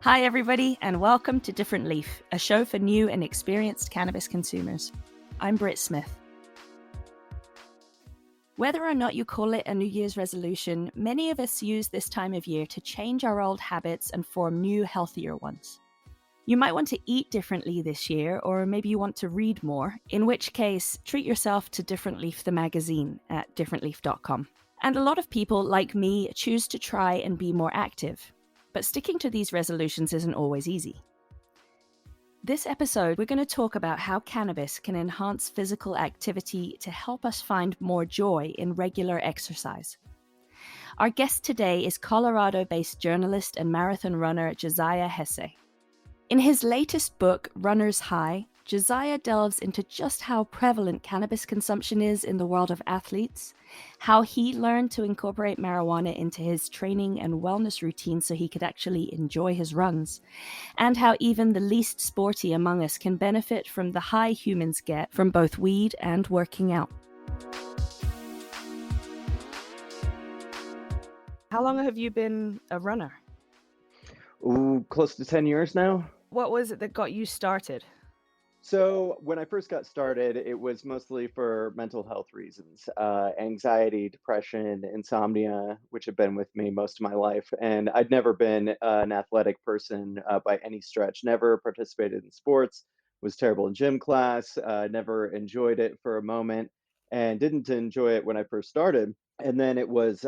Hi, everybody, and welcome to Different Leaf, a show for new and experienced cannabis consumers. I'm Brit Smith. Whether or not you call it a New Year's resolution, many of us use this time of year to change our old habits and form new, healthier ones. You might want to eat differently this year, or maybe you want to read more, in which case, treat yourself to Different Leaf the magazine at differentleaf.com. And a lot of people, like me, choose to try and be more active. But sticking to these resolutions isn't always easy. This episode, we're going to talk about how cannabis can enhance physical activity to help us find more joy in regular exercise. Our guest today is Colorado-based journalist and marathon runner Josiah Hesse. In his latest book, Runner's High, Josiah delves into just how prevalent cannabis consumption is in the world of athletes, how he learned to incorporate marijuana into his training and wellness routine so he could actually enjoy his runs, and how even the least sporty among us can benefit from the high humans get from both weed and working out. How long have you been a runner? Close to 10 years now. What was it that got you started? So when I first got started, it was mostly for mental health reasons, anxiety, depression, insomnia, which have been with me most of my life. And I'd never been an athletic person by any stretch, never participated in sports, was terrible in gym class, never enjoyed it for a moment, and didn't enjoy it when I first started. And then it was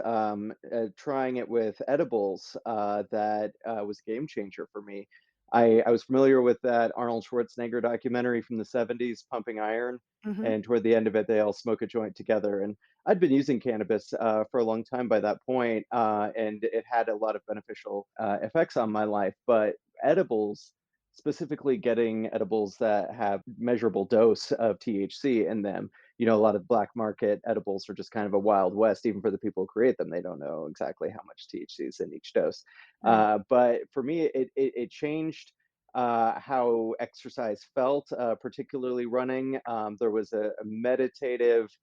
trying it with edibles that was a game changer for me. I was familiar with that Arnold Schwarzenegger documentary from the 70s, Pumping Iron, and toward the end of it, they all smoke a joint together. And I'd been using cannabis for a long time by that point, and it had a lot of beneficial effects on my life. But edibles, specifically getting edibles that have measurable dose of THC in them, a lot of black market edibles are just kind of a wild west, even for the people who create them. They don't know exactly how much THC is in each dose. Right. But for me, it changed how exercise felt, particularly running. There was a meditative,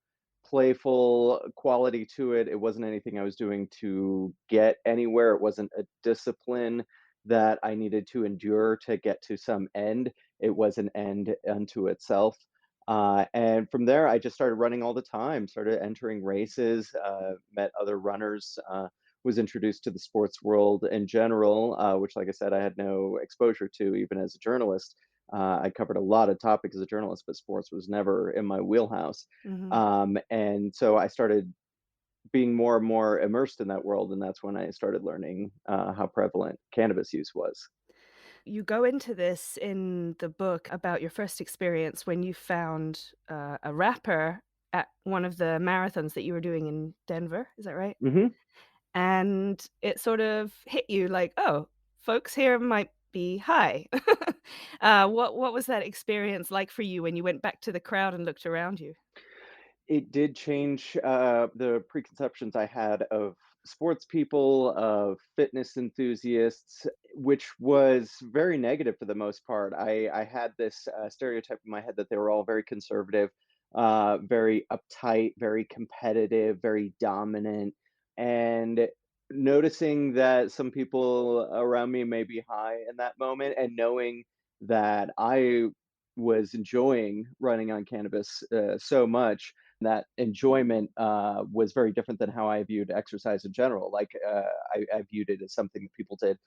playful quality to it. It wasn't anything I was doing to get anywhere. It wasn't a discipline that I needed to endure to get to some end. It was an end unto itself. And from there, I just started running all the time, started entering races, met other runners, was introduced to the sports world in general, which, like I said, I had no exposure to even as a journalist. I covered a lot of topics as a journalist, but sports was never in my wheelhouse. And so I started being more and more immersed in that world, and that's when I started learning how prevalent cannabis use was. You go into this in the book about your first experience when you found a rapper at one of the marathons that you were doing in Denver. Is that right? hmm And it sort of hit you like, oh, folks here might be high. What was that experience like for you when you went back to the crowd and looked around you? It did change the preconceptions I had of sports people, of fitness enthusiasts, which was very negative for the most part. I had this stereotype in my head that they were all very conservative, very uptight, very competitive, very dominant. And noticing that some people around me may be high in that moment, and knowing that I was enjoying running on cannabis so much, that enjoyment was very different than how I viewed exercise in general. Like I viewed it as something that people did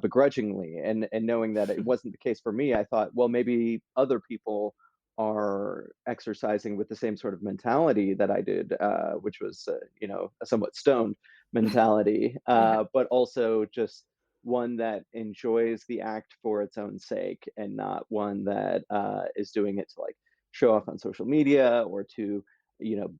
begrudgingly, and knowing that it wasn't the case for me, I thought, well, maybe other people are exercising with the same sort of mentality that I did, which was, a somewhat stoned mentality, Yeah. but also just one that enjoys the act for its own sake, and not one that is doing it to like show off on social media or to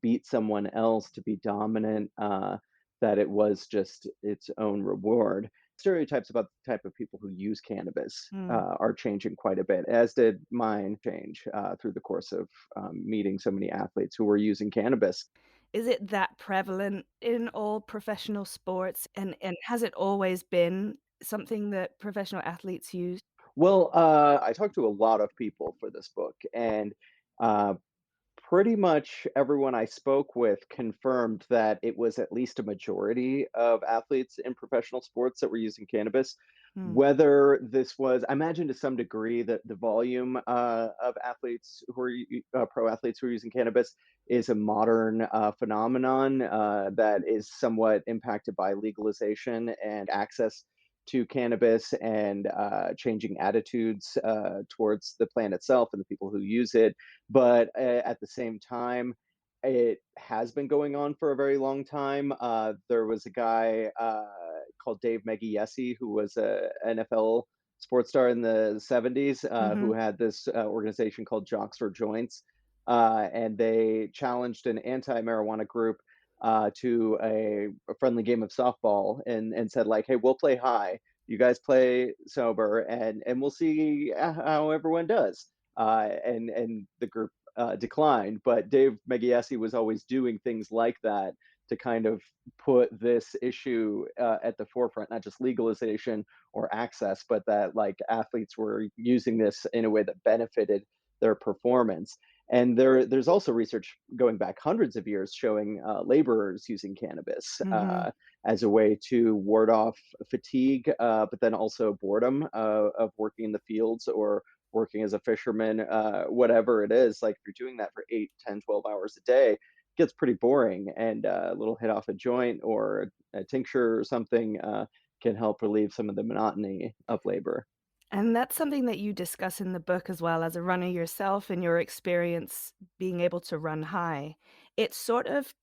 beat someone else, to be dominant, that it was just its own reward. Stereotypes about the type of people who use cannabis Mm. are changing quite a bit, as did mine change through the course of meeting so many athletes who were using cannabis. Is it that prevalent in all professional sports? And has it always been something that professional athletes use? Well, I talked to a lot of people for this book, and uh, Pretty much everyone I spoke with confirmed that it was at least a majority of athletes in professional sports that were using cannabis. Mm. Whether this was, I imagine to some degree that the volume of athletes who are pro athletes who are using cannabis is a modern phenomenon that is somewhat impacted by legalization and access to cannabis and changing attitudes towards the plant itself and the people who use it. But at the same time, it has been going on for a very long time. There was a guy called Dave Meggie who was a NFL sports star in the 70s, who Hmm. had this organization called Jocks for Joints. And they challenged an anti marijuana group to a friendly game of softball and said, like, hey, we'll play high. You guys play sober, and we'll see how everyone does. And the group declined. But Dave Meggie was always doing things like that to kind of put this issue at the forefront, not just legalization or access, but that like athletes were using this in a way that benefited their performance. And there's also research going back hundreds of years showing laborers using cannabis Hmm. as a way to ward off fatigue, but then also boredom of working in the fields or working as a fisherman, whatever it is. Like if you're doing that for 8, 10, 12 hours a day, it gets pretty boring. And a little hit off a joint or a tincture or something can help relieve some of the monotony of labor. And that's something that you discuss in the book as well as a runner yourself and your experience being able to run high. It sort of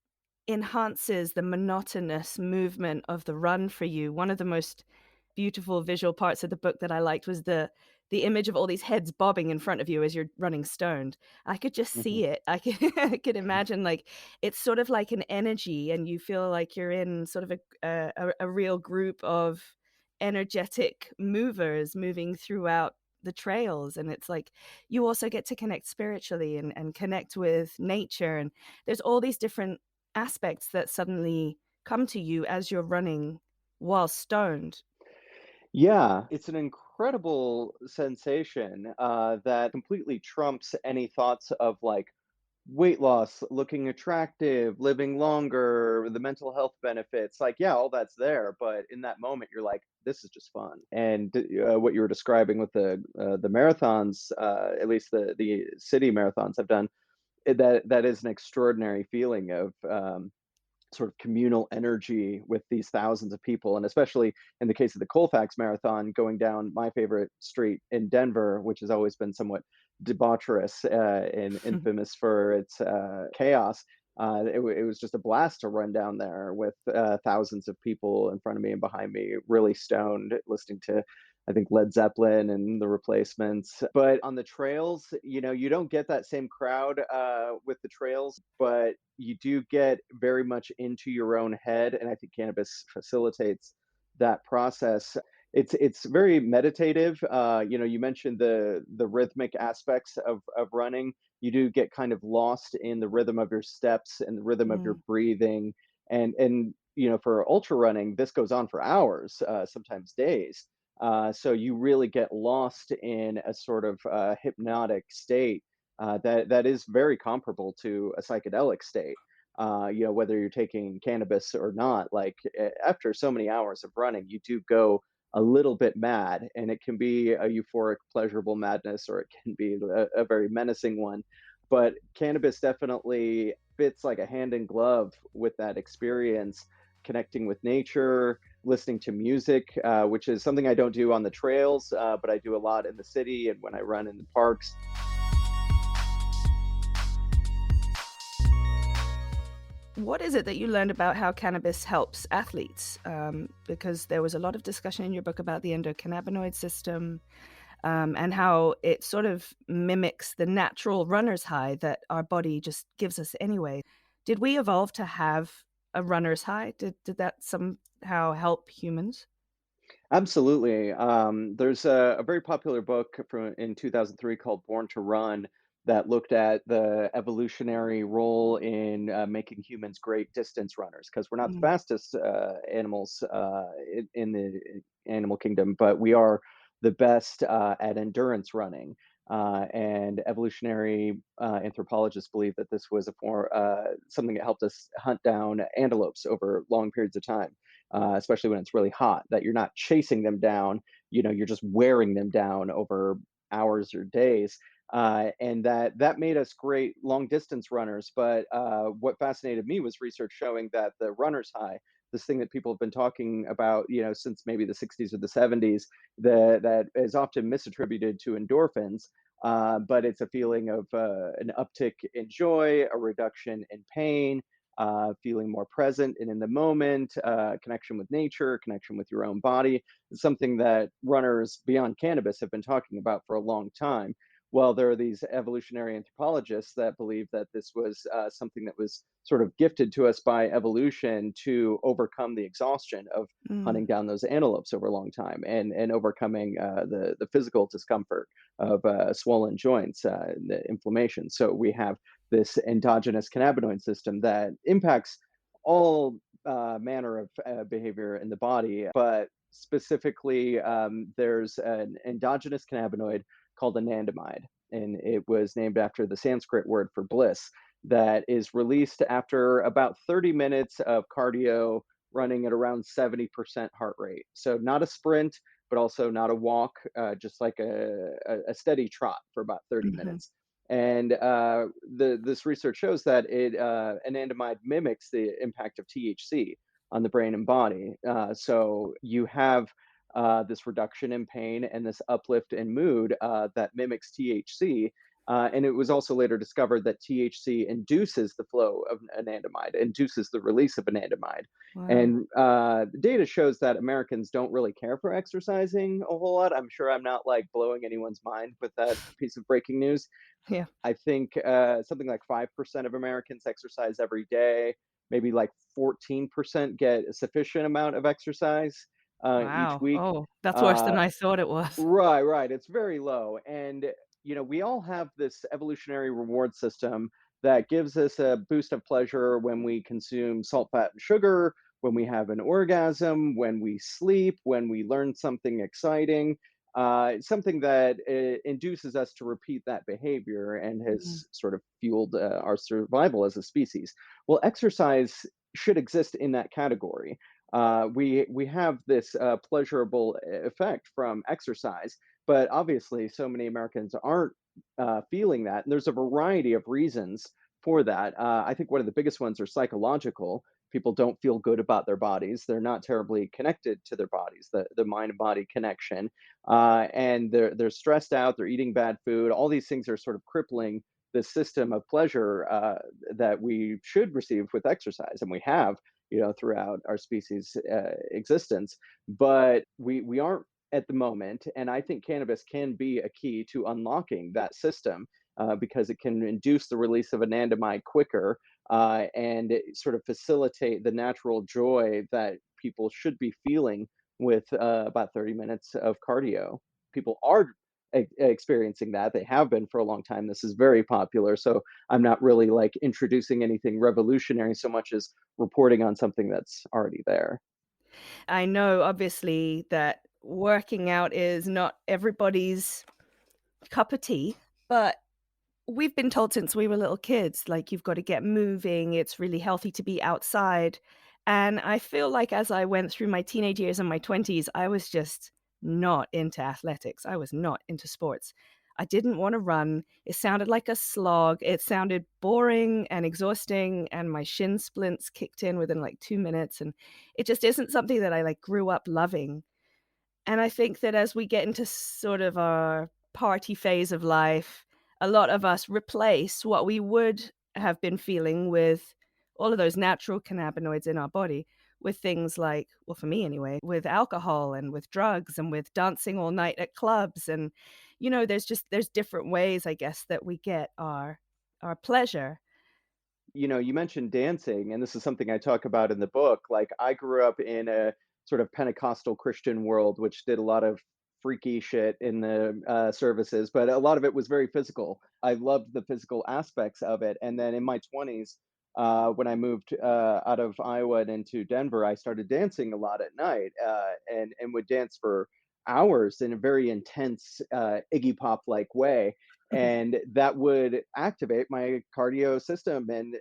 enhances the monotonous movement of the run for you. One of the most beautiful visual parts of the book that I liked was the image of all these heads bobbing in front of you as you're running stoned. I could just Mhm. see it. I could I could imagine, like, it's sort of like an energy, and you feel like you're in sort of a real group of energetic movers moving throughout the trails, and it's like you also get to connect spiritually and connect with nature, and there's all these different aspects that suddenly come to you as you're running while stoned. Yeah, it's an incredible sensation that completely trumps any thoughts of like weight loss, looking attractive, living longer, the mental health benefits. Like, yeah, all that's there, but in that moment, you're like, this is just fun. And what you were describing with the marathons, at least the city marathons I've done, that is an extraordinary feeling of sort of communal energy with these thousands of people. And especially in the case of the Colfax Marathon, going down my favorite street in Denver, which has always been somewhat debaucherous and infamous for its chaos. It was just a blast to run down there with thousands of people in front of me and behind me, really stoned, listening to, I think, Led Zeppelin and the Replacements. But on the trails, you don't get that same crowd with the trails, but you do get very much into your own head, and I think cannabis facilitates that process. It's very meditative. You mentioned the rhythmic aspects of running. You do get kind of lost in the rhythm of your steps and the rhythm of your Mm, breathing, and for ultra running, this goes on for hours, sometimes days. So you really get lost in a sort of hypnotic state that is very comparable to a psychedelic state. Whether you're taking cannabis or not, like after so many hours of running, you do go a little bit mad, and it can be a euphoric, pleasurable madness, or it can be a very menacing one. But cannabis definitely fits like a hand in glove with that experience, connecting with nature, listening to music, which is something I don't do on the trails, but I do a lot in the city and when I run in the parks. what is it that you learned about how cannabis helps athletes? Because there was a lot of discussion in your book about the endocannabinoid system, and how it sort of mimics the natural runner's high that our body just gives us anyway. Did we evolve to have a runner's high? Did that somehow help humans? Absolutely. There's a very popular book from in 2003 called Born to Run that looked at the evolutionary role in making humans great distance runners because we're not the Mm, fastest animals in the animal kingdom, but we are the best at endurance running. And evolutionary anthropologists believe that this was something that helped us hunt down antelopes over long periods of time, especially when it's really hot. That you're not chasing them down, you're just wearing them down over hours or days. And that made us great long distance runners. But what fascinated me was research showing that the runner's high, this thing that people have been talking about, since maybe the 60s or the 70s, that is often misattributed to endorphins. But it's a feeling of an uptick in joy, a reduction in pain, feeling more present and in the moment, connection with nature, connection with your own body. It's something that runners beyond cannabis have been talking about for a long time. Well, there are these evolutionary anthropologists that believe that this was something that was sort of gifted to us by evolution to overcome the exhaustion of Mm. hunting down those antelopes over a long time, and overcoming the physical discomfort of swollen joints, the inflammation. So we have this endogenous cannabinoid system that impacts all manner of behavior in the body, but specifically, there's an endogenous cannabinoid called anandamide, and it was named after the Sanskrit word for bliss, that is released after about 30 minutes of cardio running at around 70% heart rate. So not a sprint, but also not a walk, just like a steady trot for about 30 Hmm. minutes. And this research shows that anandamide mimics the impact of THC on the brain and body. So you have this reduction in pain and this uplift in mood that mimics THC. And it was also later discovered that THC induces the flow of anandamide, induces the release of anandamide. Wow. And the data shows that Americans don't really care for exercising a whole lot. I'm sure I'm not like blowing anyone's mind with that piece of breaking news. Yeah. I think something like 5% of Americans exercise every day. Maybe like 14% get a sufficient amount of exercise each Wow. week. Oh, that's worse than Uh, I thought it was. Right, right. It's very low. And, we all have this evolutionary reward system that gives us a boost of pleasure when we consume salt, fat, and sugar, when we have an orgasm, when we sleep, when we learn something exciting. It's something that induces us to repeat that behavior and Mm. has sort of fueled our survival as a species. Well, exercise should exist in that category. We have this pleasurable effect from exercise, but obviously, so many Americans aren't feeling that, and there's a variety of reasons for that. I think one of the biggest ones are psychological. People don't feel good about their bodies. They're not terribly connected to their bodies, the mind and body connection, and they're stressed out. They're eating bad food. All these things are sort of crippling the system of pleasure that we should receive with exercise, and we have throughout our species existence. But we aren't at the moment, and I think cannabis can be a key to unlocking that system because it can induce the release of anandamide quicker and it sort of facilitate the natural joy that people should be feeling with about 30 minutes of cardio. People are experiencing that. They have been for a long time. This is very popular. So I'm not really like introducing anything revolutionary so much as reporting on something that's already there. I know obviously that working out is not everybody's cup of tea, but we've been told since we were little kids, like, you've got to get moving, it's really healthy to be outside. And I feel like as I went through my teenage years and my 20s, I was just not into athletics. I was not into sports. I didn't want to run. It sounded like a slog. It sounded boring and exhausting, and my shin splints kicked in within like 2 minutes. And it just isn't something that I like grew up loving. And I think that as we get into sort of our party phase of life, a lot of us replace what we would have been feeling with all of those natural cannabinoids in our body with things like, well, for me anyway, with alcohol and with drugs and with dancing all night at clubs. And, there's different ways, I guess, that we get our pleasure. You mentioned dancing, and this is something I talk about in the book. Like, I grew up in a sort of Pentecostal Christian world, which did a lot of freaky shit in the services, but a lot of it was very physical. I loved the physical aspects of it. And then in my 20s, when I moved out of Iowa and into Denver, I started dancing a lot at night and would dance for hours in a very intense Iggy Pop like way, Mhm. and that would activate my cardio system and